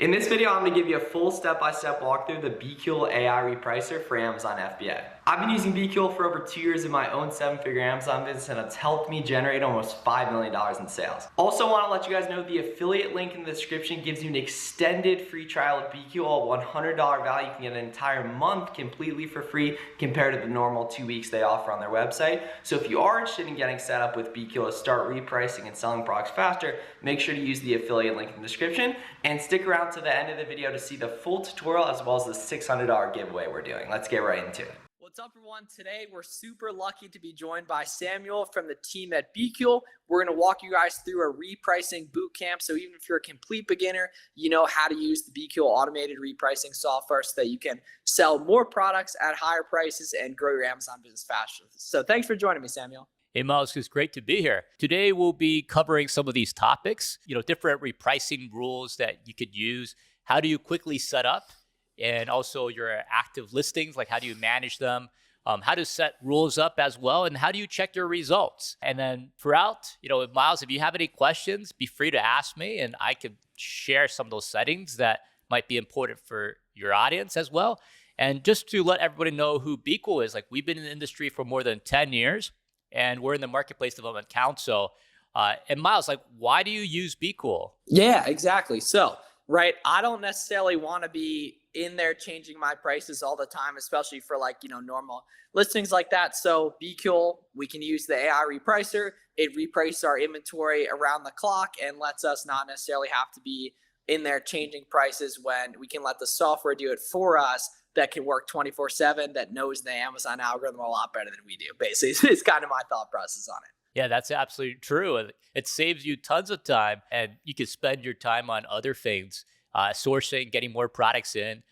In this video, I'm going to give you a full step-by-step walkthrough of the Bqool AI Repricer for Amazon FBA. I've been using Bqool for over 2 years in my own 7-figure Amazon business, and it's helped me generate almost $5 million in sales. Also want to let you guys know the affiliate link in the description gives you an extended free trial of Bqool, a $100 value. You can get an entire month completely for free compared to the normal 2 weeks they offer on their website. So if you are interested in getting set up with Bqool to start repricing and selling products faster, make sure to use the affiliate link in the description and stick around to the end of the video to see the full tutorial as well as the $600 giveaway we're doing. Let's get right into it. What's up, everyone? Today we're super lucky to be joined by Samuel from the team at Bqool. We're going to walk you guys through a repricing bootcamp. So even if you're a complete beginner, you know how to use the Bqool automated repricing software so that you can sell more products at higher prices and grow your Amazon business faster. So thanks for joining me, Samuel. Hey, Miles, it's great to be here. Today, we'll be covering some of these topics, different repricing rules that you could use. How do you quickly set up? And also your active listings, like how do you manage them? How to set rules up as well, and how do you check your results? And then throughout, Miles, if you have any questions, be free to ask me, and I could share some of those settings that might be important for your audience as well. And just to let everybody know who Bqool is, like we've been in the industry for more than 10 years. And we're in the Marketplace Development Council. And Miles, like, why do you use Bqool? Yeah, exactly. So, right, I don't necessarily want to be in there changing my prices all the time, especially for normal listings like that. So Bqool, we can use the AI Repricer. It reprices our inventory around the clock and lets us not necessarily have to be in there changing prices when we can let the software do it for us. That can work 24/7, that knows the Amazon algorithm a lot better than we do. Basically, it's kind of my thought process on it. Yeah, that's absolutely true. It saves you tons of time, and you can spend your time on other things, sourcing, getting more products in,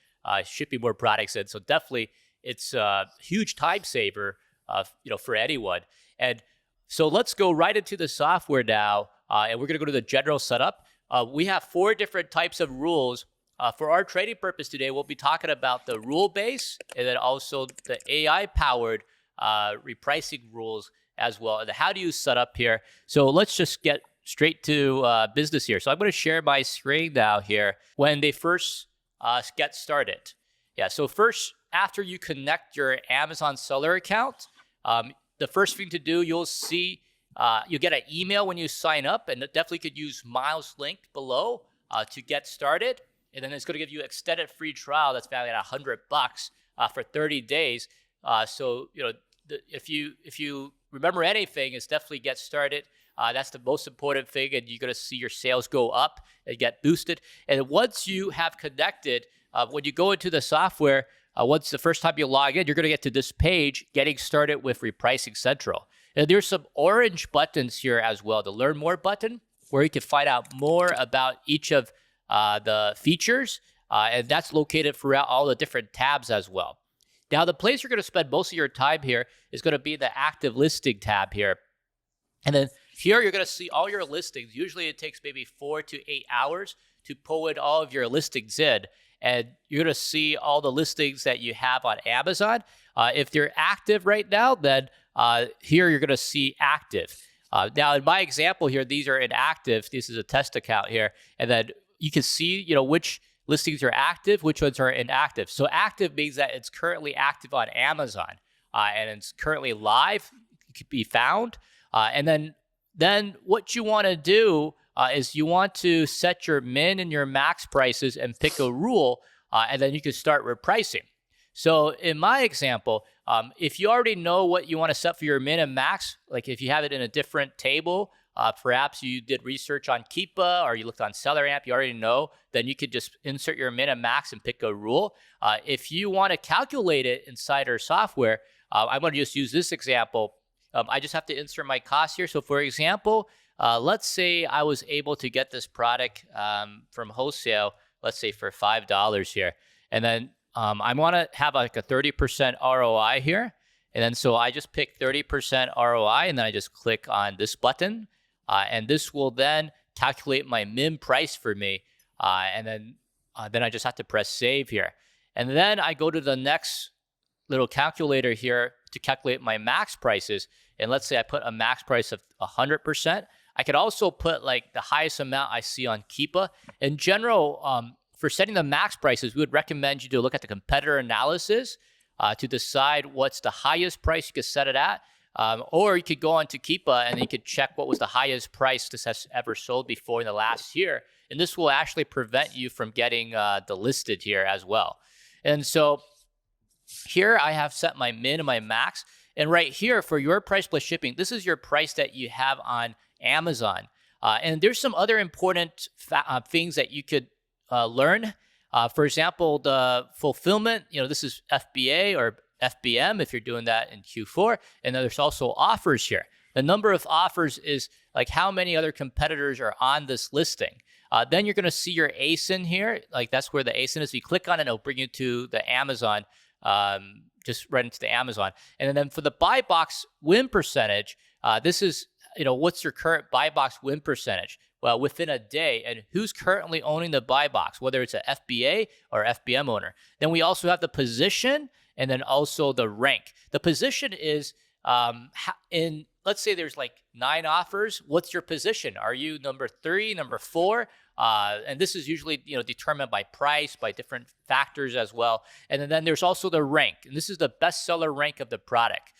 shipping more products in. So definitely, it's a huge time saver, for anyone. And so let's go right into the software now, and we're going to go to the general setup. We have 4 different types of rules. For our trading purpose today, we'll be talking about the rule base and then also the AI-powered repricing rules as well. And how do you set up here? So let's just get straight to business here. So I'm going to share my screen now here when they first get started. Yeah, so first, after you connect your Amazon seller account, the first thing to do, you'll see, you get an email when you sign up, and definitely could use Miles' link below to get started. And then it's going to give you an extended free trial that's valued at $100 for 30 days. So if you remember anything, it's definitely get started. That's the most important thing, and you're going to see your sales go up and get boosted. And once you have connected, when you go into the software, once the first time you log in, you're going to get to this page, getting started with Repricing Central. And there's some orange buttons here as well, the Learn More button, where you can find out more about each of the features, and that's located throughout all the different tabs as well. Now, the place you're going to spend most of your time here is going to be the active listing tab here. And then here you're going to see all your listings. Usually it takes maybe 4 to 8 hours to pull in all of your listings in. And you're going to see all the listings that you have on Amazon. If they're active right now, then here you're going to see active. Now, in my example here, these are inactive. This is a test account here. And then you can see, which listings are active, which ones are inactive. So active means that it's currently active on Amazon, and it's currently live. It can be found. And then what you want to do is you want to set your min and your max prices and pick a rule, and then you can start repricing. So in my example, if you already know what you want to set for your min and max, like if you have it in a different table, perhaps you did research on Keepa or you looked on Seller Amp, you already know, then you could just insert your min and max and pick a rule. If you want to calculate it inside our software, I'm going to just use this example. I just have to insert my cost here. So for example, let's say I was able to get this product from wholesale, let's say for $5 here. And then I want to have like a 30% ROI here. And then so I just pick 30% ROI, and then I just click on this button. And this will then calculate my min price for me. And then I just have to press save here. And then I go to the next little calculator here to calculate my max prices. And let's say I put a max price of 100%. I could also put like the highest amount I see on Keepa. In general, for setting the max prices, we would recommend you to look at the competitor analysis to decide what's the highest price you could set it at. Or you could go on to Keepa and you could check what was the highest price this has ever sold before in the last year. And this will actually prevent you from getting delisted here as well. And so here I have set my min and my max. And right here for your price plus shipping, this is your price that you have on Amazon. And there's some other important things that you could learn. For example, the fulfillment, this is FBA or FBM if you're doing that in Q4. And then there's also offers here. The number of offers is like how many other competitors are on this listing. Then you're going to see your ASIN here. Like that's where the ASIN is. If you click on it, it'll bring you to the Amazon, just right into the Amazon. And then for the buy box win percentage, this is, what's your current buy box win percentage? Well, within a day, and who's currently owning the buy box, whether it's an FBA or FBM owner. Then we also have the position and then also the rank. The position is let's say there's like 9 offers. What's your position? Are you number 3, number 4? And this is usually determined by price, by different factors as well. And then there's also the rank, and this is the bestseller rank of the product.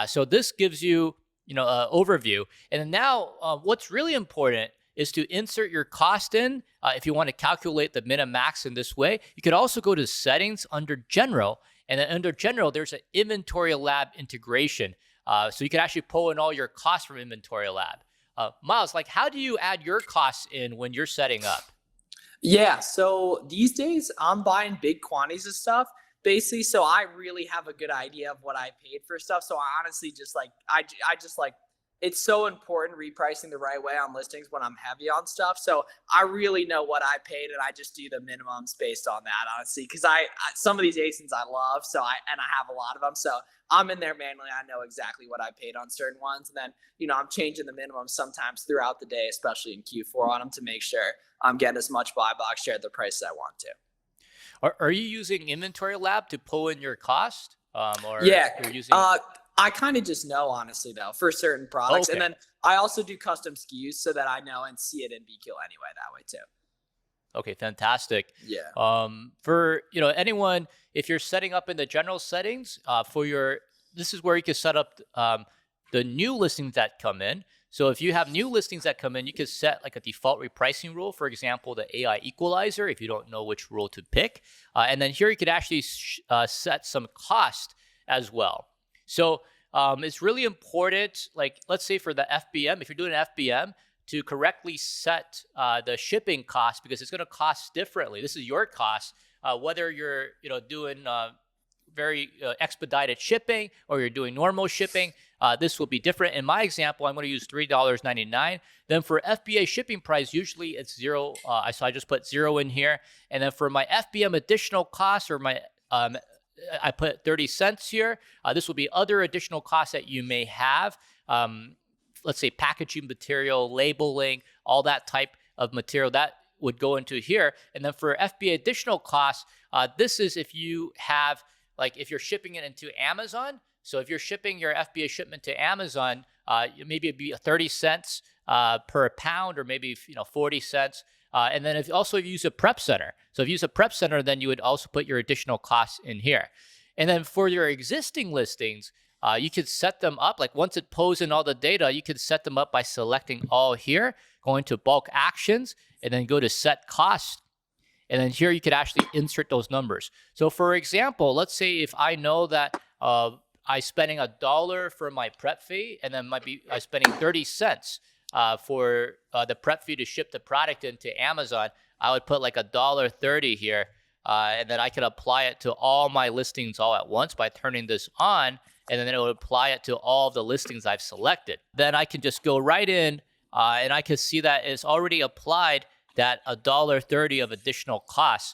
So this gives you an overview. And then now what's really important is to insert your cost in. If you want to calculate the min and max in this way, you could also go to settings under general. And then under general, there's an inventory lab integration. So you can actually pull in all your costs from inventory lab. Miles, like how do you add your costs in when you're setting up? Yeah, so these days I'm buying big quantities of stuff, basically, so I really have a good idea of what I paid for stuff. So I honestly just it's so important repricing the right way on listings when I'm heavy on stuff. So I really know what I paid, and I just do the minimums based on that, honestly, because I some of these ASINs I love, I have a lot of them. So I'm in there manually. I know exactly what I paid on certain ones. And then, I'm changing the minimum sometimes throughout the day, especially in Q4 on them to make sure I'm getting as much buy box share at the prices I want to. Are you using Inventory Lab to pull in your cost? Or yeah, you're using... I kind of just know, honestly, though, for certain products. Okay. And then I also do custom SKUs so that I know and see it in Bqool anyway that way too. Okay, fantastic. Yeah. For anyone, if you're setting up in the general settings this is where you can set up the new listings that come in. So if you have new listings that come in, you could set like a default repricing rule. For example, the AI equalizer, if you don't know which rule to pick. And then here you could actually set some cost as well. So it's really important, like let's say for the FBM, if you're doing an FBM, to correctly set the shipping cost, because it's going to cost differently. This is your cost, whether you're doing very expedited shipping or you're doing normal shipping. This will be different. In my example, I'm going to use $3.99. Then for FBA shipping price, usually it's 0. So I just put 0 in here. And then for my FBM additional costs, or my I put 30 cents here. This will be other additional costs that you may have. Let's say packaging material, labeling, all that type of material that would go into here. And then for FBA additional costs, this is if you have, like if you're shipping it into Amazon. So if you're shipping your FBA shipment to Amazon, maybe it'd be 30 cents per pound, or maybe 40 cents. And then if you use a prep center. So if you use a prep center, then you would also put your additional costs in here. And then for your existing listings, you could set them up, like once it pulls in all the data, you could set them up by selecting all here, going to bulk actions, and then go to set cost. And then here you could actually insert those numbers. So for example, let's say if I know that I'm spending $1 for my prep fee, and then I'm spending 30 cents for the prep fee to ship the product into Amazon, I would put like $1.30 here, and then I could apply it to all my listings all at once by turning this on, and then it would apply it to all of the listings I've selected. Then I can just go right in, and I can see that it's already applied that $1.30 of additional costs,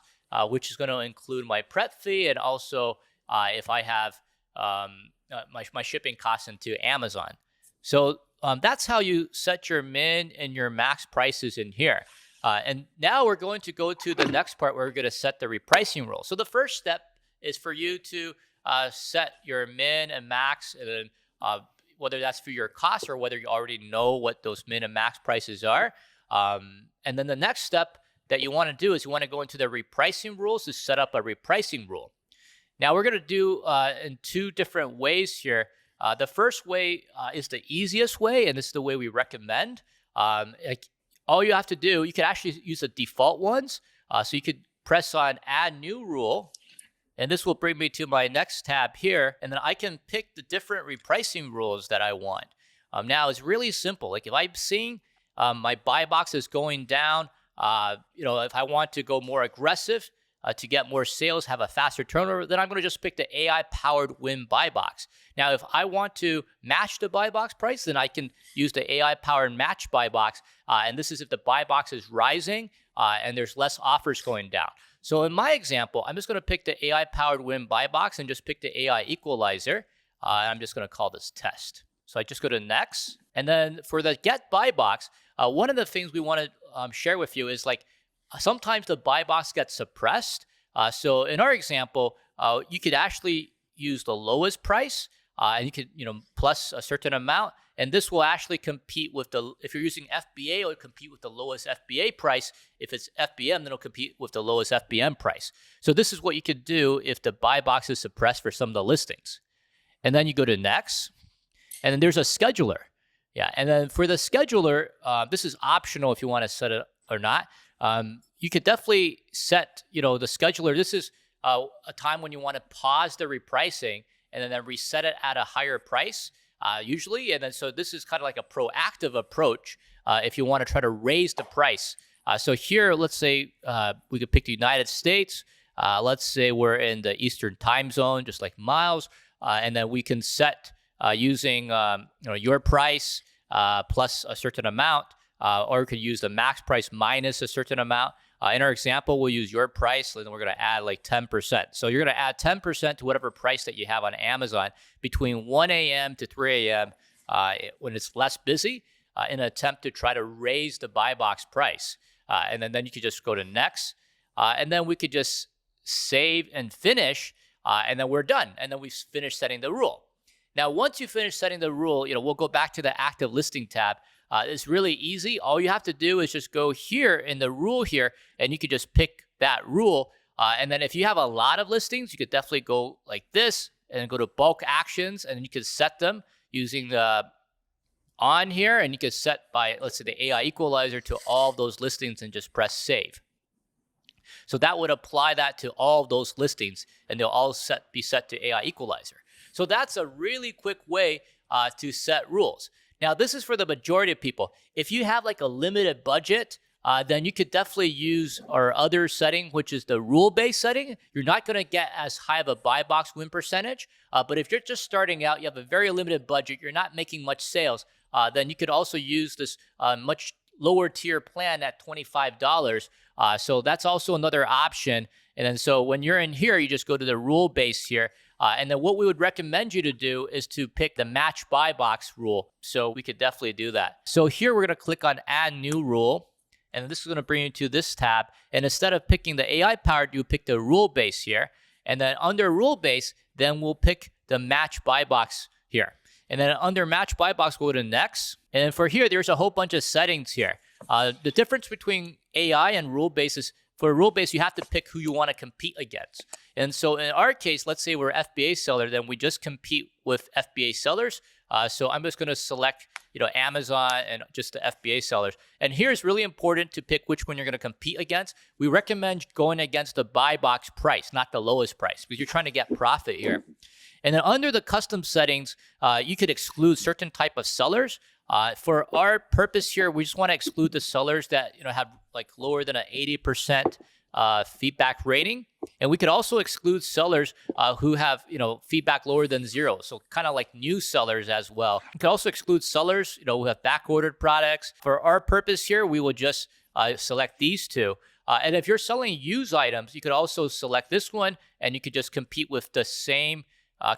which is going to include my prep fee, and also if I have my shipping costs into Amazon. So that's how you set your min and your max prices in here. And now we're going to go to the next part where we're going to set the repricing rule. So the first step is for you to set your min and max, and then whether that's for your costs or whether you already know what those min and max prices are. And then the next step that you want to do is you want to go into the repricing rules to set up a repricing rule. Now we're going to do in two different ways here. The first way is the easiest way, and this is the way we recommend. All you have to do, you could actually use the default ones. So you could press on Add New Rule, and this will bring me to my next tab here, and then I can pick the different repricing rules that I want. Now it's really simple. Like if I'm seeing my buy box is going down, if I want to go more aggressive to get more sales, have a faster turnover, then I'm going to just pick the AI-powered win buy box. Now, if I want to match the buy box price, then I can use the AI-powered match buy box. And this is if the buy box is rising and there's less offers going down. So in my example, I'm just going to pick the AI-powered win buy box and just pick the AI equalizer. I'm just going to call this test. So I just go to next. And then for the get buy box, one of the things we want to share with you is like sometimes the buy box gets suppressed. So in our example, you could actually use the lowest price and you could, plus a certain amount. And this will actually compete with if you're using FBA, it'll compete with the lowest FBA price. If it's FBM, then it'll compete with the lowest FBM price. So this is what you could do if the buy box is suppressed for some of the listings. And then you go to next. And then there's a scheduler. Yeah, and then for the scheduler, this is optional if you want to set it or not. You could definitely set, the scheduler. This is a time when you want to pause the repricing and then reset it at a higher price, usually. And then so this is kind of like a proactive approach if you want to try to raise the price. So here, let's say we could pick the United States. Let's say we're in the Eastern time zone, just like Miles, and then we can set using your price plus a certain amount, or you could use the max price minus a certain amount. In our example, we'll use your price, and then we're going to add like 10%. So you're going to add 10% to whatever price that you have on Amazon between 1 a.m. to 3 a.m. When it's less busy, in an attempt to try to raise the buy box price. And then you could just go to next, and then we could just save and finish, and then we're done. And then we finish setting the rule. Now, once you finish setting the rule, we'll go back to the active listing tab. It's really easy. All you have to do is just go here in the rule here, and you could just pick that rule. And then if you have a lot of listings, you could definitely go like this and go to bulk actions, and you could set them using the on here, and you could set by, let's say, the AI equalizer to all of those listings and just press save. So that would apply that to all of those listings, and they'll all be set to AI equalizer. So that's a really quick way to set rules. Now, this is for the majority of people. If you have like a limited budget, then you could definitely use our other setting, which is the rule-based setting. You're not going to get as high of a buy box win percentage. But if you're just starting out, you have a very limited budget, you're not making much sales, then you could also use this much lower tier plan at $25. So that's also another option. And then so when you're in here, you just go to the rule base here. And then what we would recommend you to do is to pick the match buy box rule. So we could definitely do that. So here we're going to click on add new rule. And this is going to bring you to this tab. And instead of picking the AI powered, you pick the rule base here. And then under rule base, then we'll pick the match buy box here. And then under match buy box, we'll go to next. And then for here, there's a whole bunch of settings here. The difference between AI and rule base is for rule base, you have to pick who you want to compete against. And so in our case, let's say we're FBA seller, then we just compete with FBA sellers. So I'm just going to select, Amazon and just the FBA sellers. And here's really important to pick which one you're going to compete against. We recommend going against the buy box price, not the lowest price, because you're trying to get profit here. And then under the custom settings, you could exclude certain type of sellers. For our purpose here, we just want to exclude the sellers that have like lower than an 80% feedback rating. And we could also exclude sellers who have feedback lower than 0. So kind of like new sellers as well. We could also exclude sellers who have back ordered products. For our purpose here, we will just select these two. And if you're selling used items, you could also select this one, and you could just compete with the same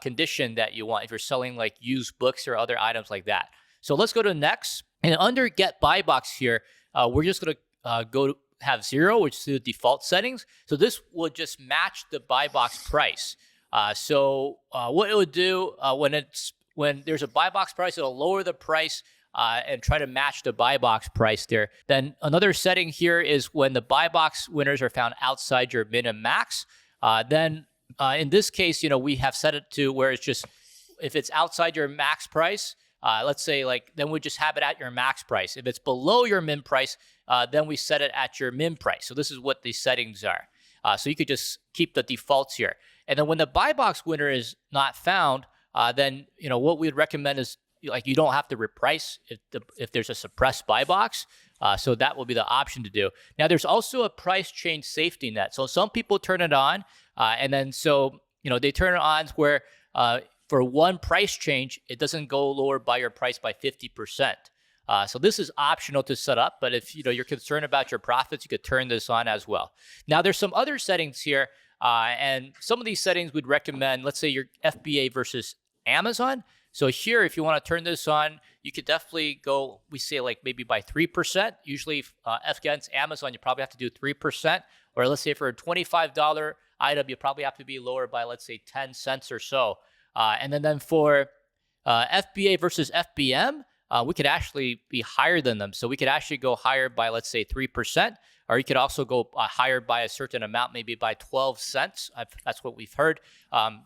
condition that you want if you're selling like used books or other items like that. So let's go to next. And under get buy box here, we're just going to go to have 0, which is the default settings. So this will just match the buy box price. So what it would do when there's a buy box price, it'll lower the price and try to match the buy box price there. Then another setting here is when the buy box winners are found outside your min and max. Then in this case, we have set it to where it's just, if it's outside your max price, let's say then we just have it at your max price. If it's below your min price, then we set it at your min price. So this is what these settings are. So you could just keep the defaults here. And then when the buy box winner is not found, then what we would recommend is you don't have to reprice if there's a suppressed buy box. So that will be the option to do. Now there's also a price change safety net. So some people turn it on, and then they turn it on where for one price change, it doesn't go lower by your price by 50%. So this is optional to set up, but if you're concerned about your profits, you could turn this on as well. Now there's some other settings here, and some of these settings we'd recommend. Let's say your FBA versus Amazon. So here, if you want to turn this on, you could definitely go, we say maybe by 3%. Usually against Amazon, you probably have to do 3%. Or let's say for a $25 item, you probably have to be lower by, let's say, 10 cents or so. And then for FBA versus FBM, we could actually be higher than them. So we could actually go higher by, let's say, 3%. Or you could also go higher by a certain amount, maybe by 12 cents. That's what we've heard.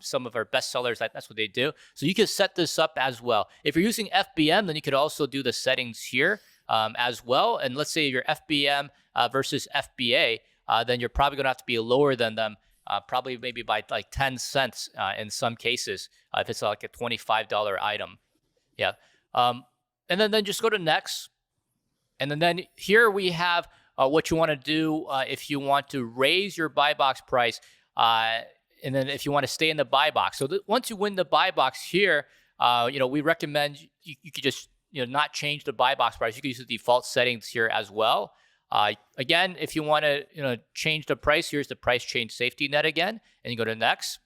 Some of our best sellers, that's what they do. So you could set this up as well. If you're using FBM, then you could also do the settings here as well. And let's say your FBM versus FBA, then you're probably going to have to be lower than them, probably maybe by 10 cents in some cases, if it's like a $25 item. Yeah. And then just go to next. And then here we have what you want to do if you want to raise your buy box price, and then if you want to stay in the buy box. So once you win the buy box here, we recommend you could just not change the buy box price. You could use the default settings here as well. Again, if you want to change the price, here's the price change safety net again, and you go to next.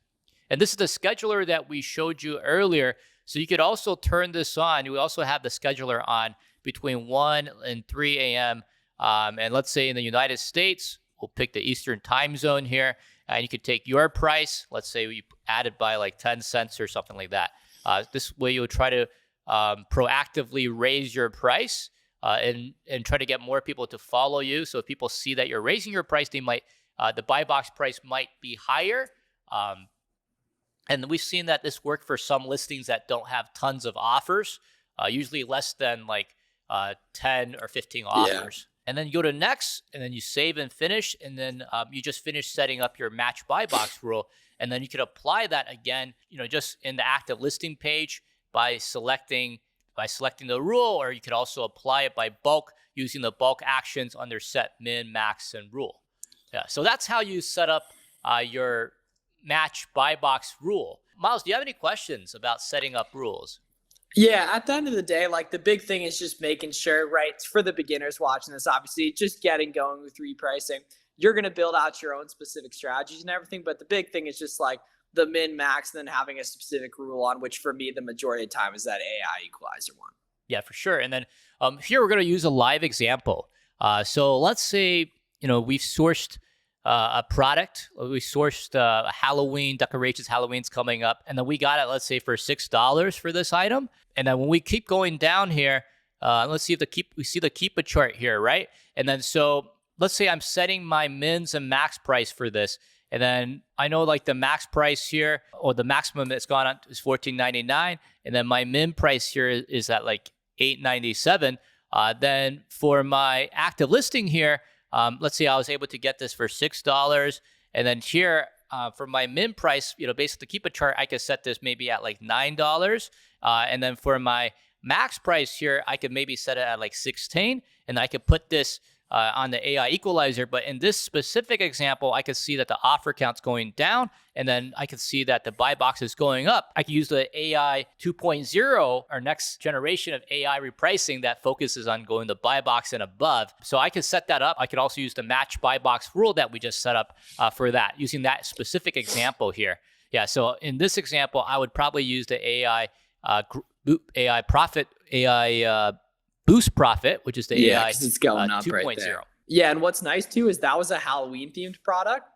And this is the scheduler that we showed you earlier. So you could also turn this on. We also have the scheduler on between 1 and 3 a.m. And let's say in the United States, we'll pick the Eastern time zone here, and you could take your price. Let's say we add it by 10 cents or something like that. This way you'll try to proactively raise your price and try to get more people to follow you. So if people see that you're raising your price, they might the buy box price might be higher. And we've seen that this worked for some listings that don't have tons of offers, usually less than 10 or 15 offers. Yeah. And then you go to next, and then you save and finish, and then you just finish setting up your match buy box rule. And then you could apply that again, just in the active listing page by selecting the rule, or you could also apply it by bulk using the bulk actions under set, min, max, and rule. Yeah, so that's how you set up your match buy box rule. Miles, do you have any questions about setting up rules? Yeah, at the end of the day, the big thing is just making sure, right, for the beginners watching this, obviously, just getting going with repricing. You're going to build out your own specific strategies and everything, but the big thing is just the min, max, and then having a specific rule on, which for me, the majority of the time is that AI equalizer one. Yeah, for sure. And then here we're going to use a live example. So let's say, we've sourced a product. We sourced Halloween decorations. Halloween's coming up, and then we got it, let's say, for $6 for this item. And then when we keep going down here, let's see if we see the keep a chart here, right? And then so let's say I'm setting my mins and max price for this, and then I know the max price here, or the maximum that's gone on is $14.99, and then my min price here is at $8.97. Then for my active listing here, let's say I was able to get this for $6, and then here for my min price, basically to keep a chart, I could set this maybe at $9, and then for my max price here, I could maybe set it at $16, and I could put this on the AI equalizer. But in this specific example, I could see that the offer count's going down, and then I could see that the buy box is going up. I could use the AI 2.0, our next generation of AI repricing that focuses on going the buy box and above. So I could set that up. I could also use the match buy box rule that we just set up for that, using that specific example here. Yeah, so in this example, I would probably use the AI Boost Profit, which is the AI it's going up 2.0. Right there. Yeah, and what's nice too is that was a Halloween themed product.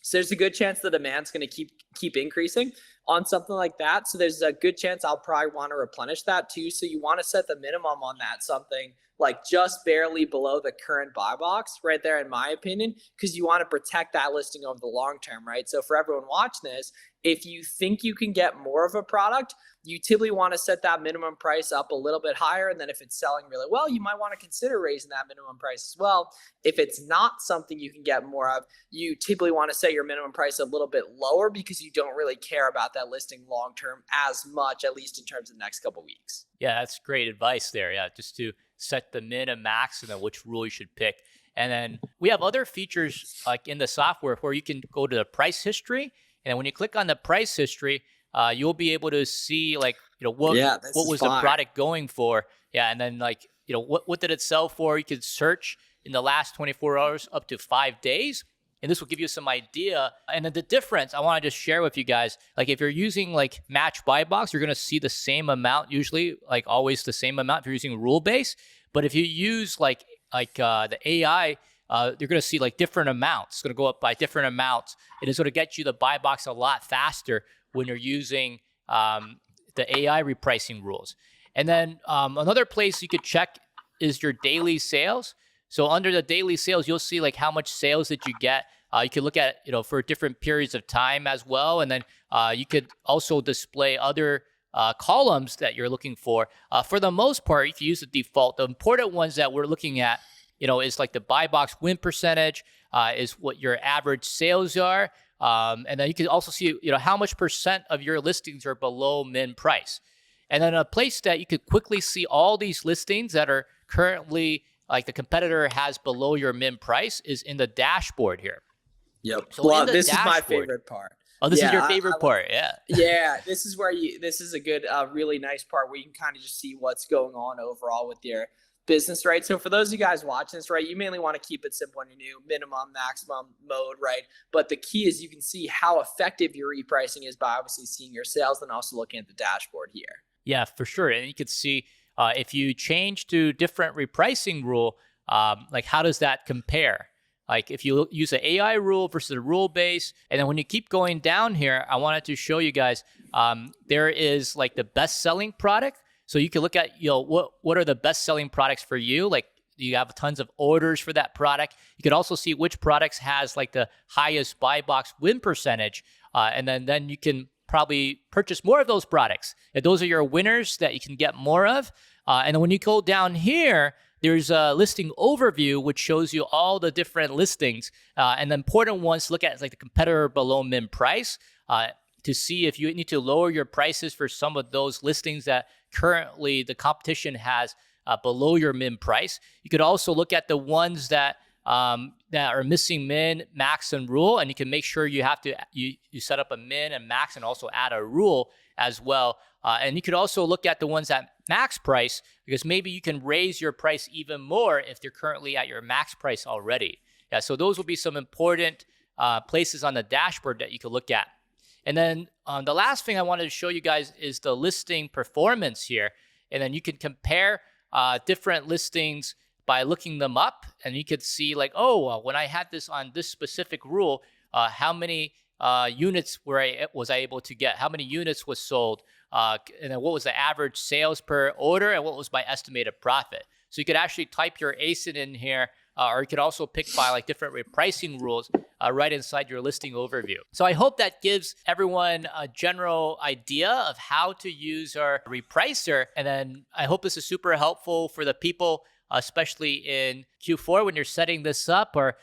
So there's a good chance the demand's going to keep increasing. on something like that. So there's a good chance I'll probably want to replenish that too. So you want to set the minimum on that something like just barely below the current buy box right there, in my opinion, because you want to protect that listing over the long term, right? So for everyone watching this, if you think you can get more of a product, you typically want to set that minimum price up a little bit higher. And then if it's selling really well, you might want to consider raising that minimum price as well. If it's not something you can get more of, you typically want to set your minimum price a little bit lower because you don't really care about that listing long term as much, at least in terms of the next couple of weeks. Yeah, that's great advice there. Yeah, just to set the min and max and then which rule you should pick. And then we have other features like in the software where you can go to the price history. And when you click on the price history, you'll be able to see like, what was the product going for? Yeah. And then like, what did it sell for? You can search in the last 24 hours up to 5 days. And this will give you some idea. And then the difference I want to just share with you guys, like if you're using like match buy box, you're going to see the same amount, usually like always the same amount if you're using rule base. But if you use like the AI, you're going to see like different amounts. It's going to go up by different amounts. It is going to get you the buy box a lot faster when you're using the AI repricing rules. And then another place you could check is your daily sales. So under the daily sales, you'll see like how much sales that you get. You can look at, for different periods of time as well. And then you could also display other columns that you're looking for. For the most part, you can use the default. The important ones that we're looking at, is like the buy box win percentage, is what your average sales are. And then you can also see, how much percent of your listings are below min price. And then a place that you could quickly see all these listings that are currently like the competitor has below your min price is in the dashboard here. Yep. So well, this is my favorite part. Oh, this is your favorite part. Yeah. Yeah. This is where this is a good, really nice part where you can kind of just see what's going on overall with your business, right? So for those of you guys watching this, right, you mainly want to keep it simple in your new minimum, maximum mode, right? But the key is you can see how effective your repricing is by obviously seeing your sales and also looking at the dashboard here. Yeah, for sure. And you can see if you change to different repricing rule, like how does that compare? Like if you use an AI rule versus a rule base, and then when you keep going down here, I wanted to show you guys, there is like the best selling product. So you can look at, what are the best selling products for you? Like you have tons of orders for that product. You could also see which products has like the highest buy box win percentage. And then you can probably purchase more of those products. If those are your winners that you can get more of. And then when you go down here, there's a listing overview, which shows you all the different listings. And the important ones to look at is like the competitor below min price to see if you need to lower your prices for some of those listings that currently the competition has below your min price. You could also look at the ones that are missing min, max, and rule, and you can make sure you have to you set up a min and max and also add a rule as well. And you could also look at the ones at max price because maybe you can raise your price even more if they're currently at your max price already. Yeah, so those will be some important places on the dashboard that you could look at. And then the last thing I wanted to show you guys is the listing performance here. And then you can compare different listings by looking them up. And you could see like, when I had this on this specific rule, how many units was I able to get? How many units was sold? And then what was the average sales per order? And what was my estimated profit? So you could actually type your ASIN in here, or you could also pick by like different repricing rules right inside your listing overview. So I hope that gives everyone a general idea of how to use our repricer. And then I hope this is super helpful for the people, especially in Q4 when you're setting this up, or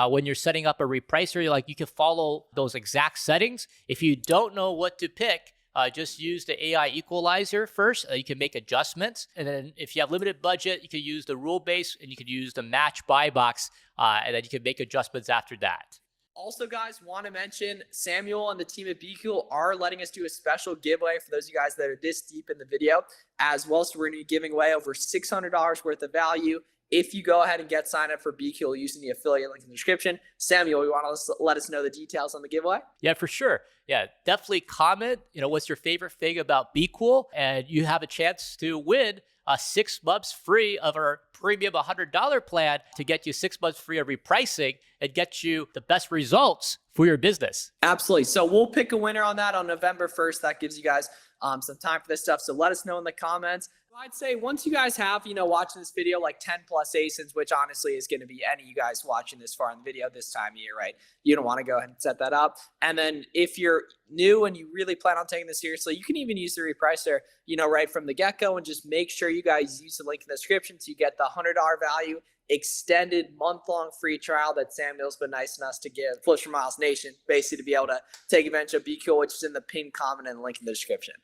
when you're setting up a repricer, like you can follow those exact settings. If you don't know what to pick, just use the AI equalizer first. You can make adjustments. And then if you have limited budget, you can use the rule base and you can use the match buy box. And then you can make adjustments after that. Also, guys, want to mention Samuel and the team at Bqool are letting us do a special giveaway for those of you guys that are this deep in the video as well. So we're going to be giving away over $600 worth of value if you go ahead and get signed up for Bqool using the affiliate link in the description. Samuel, you want to let us know the details on the giveaway? Yeah, for sure. Yeah, definitely comment, what's your favorite thing about Bqool, and you have a chance to win 6 months free of our premium $100 plan to get you 6 months free of repricing and get you the best results for your business. Absolutely. So we'll pick a winner on that on November 1st. That gives you guys some time for this stuff. So let us know in the comments. I'd say once you guys have, watching this video, like 10 plus ASINs, which honestly is going to be any of you guys watching this far in the video this time of year, right? You don't want to go ahead and set that up. And then if you're new and you really plan on taking this seriously, you can even use the Repricer, right from the get-go, and just make sure you guys use the link in the description so you get the $100 value extended month-long free trial that Samuel's been nice enough to give Flips for Miles Nation, basically to be able to take advantage of Bqool, which is in the pinned comment and link in the description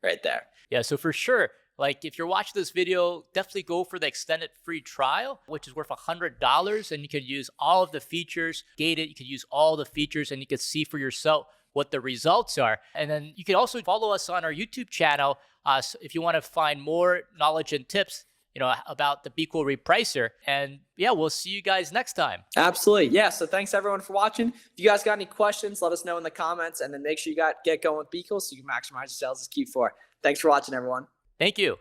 right there. Yeah, so for sure, like if you're watching this video, definitely go for the extended free trial, which is worth $100, and you can use all of the features, gated, you can use all the features, and you can see for yourself what the results are. And then you can also follow us on our YouTube channel so if you want to find more knowledge and tips about the Bqool Repricer. And yeah, we'll see you guys next time. Absolutely. Yeah. So thanks everyone for watching. If you guys got any questions, let us know in the comments, and then make sure you get going with Bqool so you can maximize your sales as Q4. Thanks for watching, everyone. Thank you.